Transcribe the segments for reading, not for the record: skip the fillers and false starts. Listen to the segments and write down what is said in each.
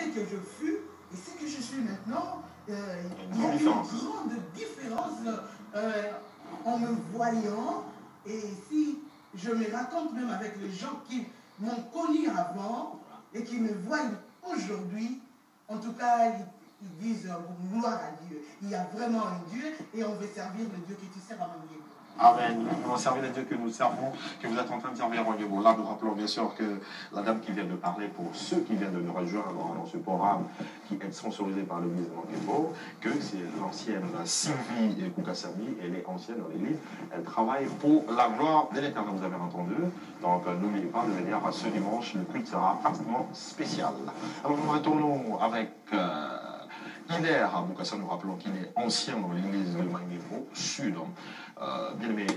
que je fus et ce que je suis maintenant, il y a une grande différence en me voyant. Et si je me raconte même avec les gens qui m'ont connu avant et qui me voient aujourd'hui, en tout cas, ils disent gloire à Dieu. Il y a vraiment un Dieu et on veut servir le Dieu que tu sers à Manguembo. Amen. Nous allons servir le Dieu que nous servons, que vous êtes en train de servir à Manguembo. Là, nous rappelons bien sûr que la dame qui vient de parler, pour ceux qui viennent de nous rejoindre dans ce programme qui est sponsorisé par l'église de Manguembo, que c'est l'ancienne Sylvie Koukasami. Elle est ancienne dans l'église. Elle travaille pour la gloire de l'Éternel, vous avez entendu. Donc, n'oubliez pas de venir ce dimanche. Le culte sera pratiquement spécial. Alors, nous retournons avec Hilaire Boukassa. Nous rappelons qu'il est ancien dans l'église de Manguembo Sud. Bien aimé,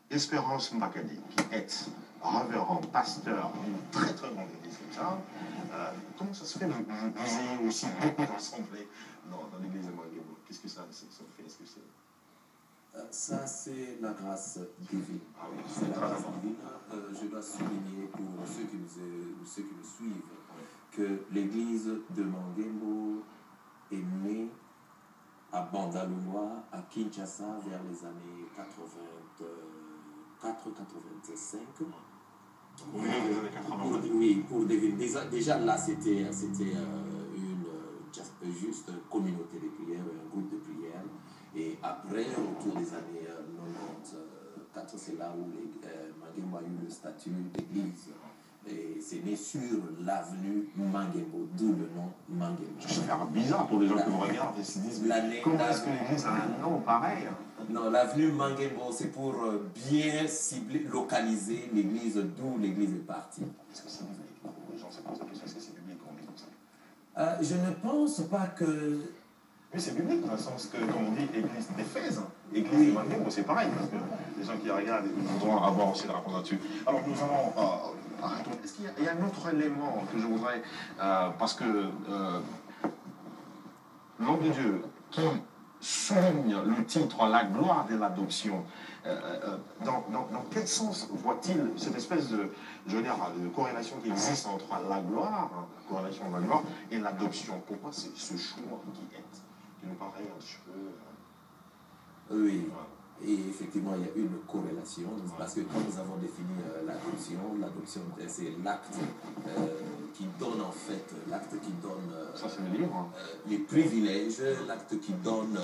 Espérance Mbakadi, qui est révérend, pasteur d'une très très grande église comme ça, comment ça se fait que vous ayez aussi beaucoup rassemblés dans l'église de Manguembo? Qu'est-ce que ça fait? Est-ce que c'est... Ça, c'est la grâce divine. Ah oui, c'est la grâce divine. Je dois souligner pour ceux qui nous suivent que l'église de Manguembo est née à Bandalungwa, à Kinshasa, vers les années 84-85. Au milieu des années 80. Oui, pour déjà là, c'était juste communauté de prière, un groupe de prière. Et après, autour des années 94, c'est là où Manguembo a eu le statut d'église. Et c'est né sur l'avenue Manguembo, d'où le nom Manguembo. Ça fait bizarre pour les gens qui vous regardent et se disent comment est-ce que l'église a un nom pareil? Non, l'avenue Manguembo, c'est pour bien cibler, localiser l'église, d'où l'église est partie. Est-ce que c'est biblique? Les gens se posent la question, est-ce que c'est biblique qu'on dit comme ça? Je ne pense pas que... Oui, c'est biblique dans le sens que, comme on dit, église d'Éphèse, église de Manguembo, c'est pareil, parce que les gens qui regardent voudront avoir aussi la réponse là-dessus. Alors, nous allons... Est-ce qu'il y a un autre élément que je voudrais... parce que l'homme de Dieu qui souligne le titre La gloire de l'adoption, dans quel sens voit-il cette espèce de, de corrélation qui existe entre la gloire, la corrélation de la gloire et l'adoption? Pourquoi c'est ce choix qui nous paraît un petit peu... Oui. Et effectivement, il y a une corrélation, parce que quand nous avons défini l'adoption, c'est l'acte qui donne en fait, l'acte qui donne ça, c'est le livre. Les privilèges, l'acte qui donne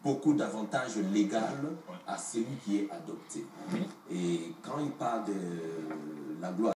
beaucoup d'avantages légaux à celui qui est adopté. Et quand il parle de la gloire,